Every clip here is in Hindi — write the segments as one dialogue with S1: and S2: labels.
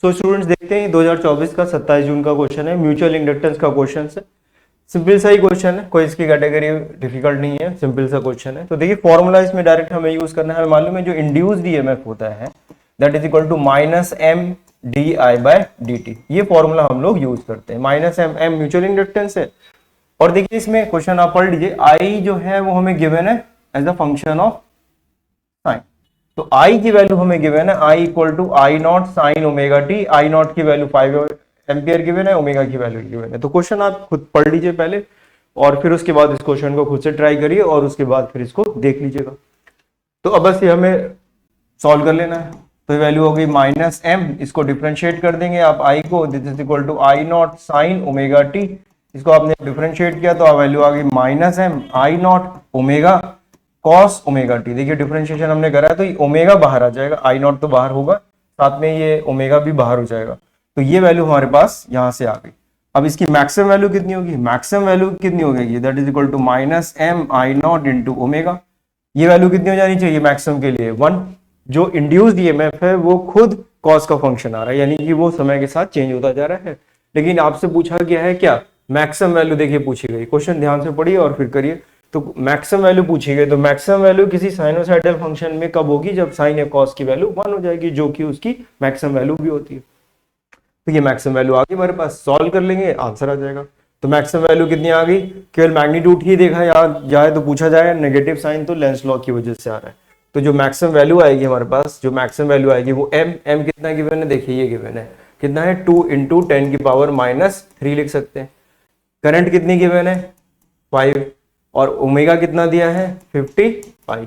S1: सो स्टूडेंट्स देखते हैं 2024 का 27 जून का क्वेश्चन है, म्यूचुअल इंडक्टेंस का क्वेश्चन है। सिंपल सा ही क्वेश्चन है, कोई इसकी कैटेगरी डिफिकल्ट नहीं है, सिंपल सा क्वेश्चन है। तो देखिए फॉर्मूला इसमें डायरेक्ट हमें यूज करना है। हमें मालूम है जो इंड्यूस्ड ईएमएफ होता है that is equal to minus M D I by D T. ये फॉर्मूला हम लोग यूज करते हैं। Minus M, M mutual inductance है। और देखिए इसमें क्वेश्चन आप पढ़ लीजिए, आई जो है वो हमें गिवन है as a function of sine. तो आई की वैल्यू हमें गिवन है I equal to I naught sine omega T. I naught की वैल्यू 5 एम्पियर गिवन है, ओमेगा की वैल्यू गिवन है। तो क्वेश्चन आप खुद पढ़ लीजिए पहले और फिर उसके बाद इस क्वेश्चन को खुद से ट्राई करिए और उसके बाद फिर इसको देख लीजिएगा। तो अब बस ये हमें सॉल्व कर लेना है। तो ये वैल्यू हो गई माइनस एम, इसको डिफरेंशिएट कर देंगे आप आई को, this is equal to I naught sine omega T. इसको आपने डिफरेंशिएट किया तो वैल्यू आ गई minus M I naught omega cos omega T. देखिए डिफरेंशिएशन हमने करा है तो ये ओमेगा बाहर आ जाएगा, आई नॉट तो बाहर होगा, साथ में ये ओमेगा भी बाहर हो जाएगा। तो ये वैल्यू हमारे पास यहां से आ गई। अब इसकी मैक्सिमम वैल्यू कितनी होगी? मैक्सिमम वैल्यू कितनी हो गई? That is equal to minus M I naught into omega. ये वैल्यू कितनी हो जानी चाहिए मैक्सिमम के लिए? 1। जो इंड्यूस्ड ईएमएफ है वो खुद कॉस का फंक्शन आ रहा है, यानी कि वो समय के साथ चेंज होता जा रहा है। लेकिन आपसे पूछा गया है क्या? मैक्सिमम वैल्यू देखिए पूछी गई। क्वेश्चन ध्यान से पढ़िए और फिर करिए। तो मैक्सिमम वैल्यू पूछी गई, तो मैक्सिमम वैल्यू किसी साइनोसाइडल फंक्शन में कब होगी? जब साइन या कॉस की वैल्यू 1 हो जाएगी, जो कि उसकी मैक्सिमम वैल्यू भी होती है। तो ये मैक्सिमम वैल्यू आ गई हमारे पास, सॉल्व कर लेंगे आंसर आ जाएगा। तो मैक्सिमम वैल्यू कितनी आ गई? केवल मैग्नीट्यूड ही देखा जाए तो पूछा जाए, नेगेटिव साइन तो लेंस लॉ की वजह से आ रहा है। तो जो मैक्सिमम वैल्यू आएगी हमारे पास, जो मैक्सिमम वैल्यू आएगी वो एम, एम कितना गिवन है? देखिए ये गिवन है, कितना है? 2 इंटू 10 की पावर माइनस 3 लिख सकते हैं। करंट कितनी गिवन है? 5। और ओमेगा कितना दिया है? 55।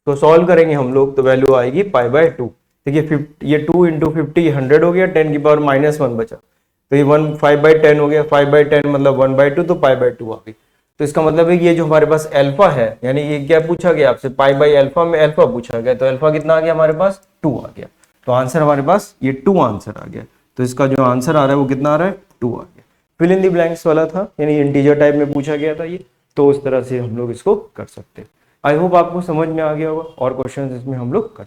S1: तो सॉल्व करेंगे हम लोग तो वैल्यू आएगी पाई बाय 2। देखिए ये 2 इंटू 50 100 हो गया, 10 की पावर माइनस 1 बचा। तो ये 1 5/10 हो गया, 5/10 मतलब 1/2, तो पाई बाय 2 आ गई। तो इसका मतलब है कि ये जो हमारे पास अल्फा है, यानी ये क्या पूछा गया आपसे? पाई बाय अल्फा में अल्फा पूछा गया, तो अल्फा कितना आ गया हमारे पास? 2 आ गया। तो आंसर हमारे पास ये 2 आंसर आ गया। तो इसका जो आंसर आ रहा है वो कितना आ रहा है? 2 आ गया। फिल इन द ब्लैंक्स वाला था, यानी इंटीजर टाइप में पूछा गया था ये। तो उस तरह से हम लोग इसको कर सकते हैं। आई होप आपको समझ में आ गया होगा और क्वेश्चन इसमें हम लोग कर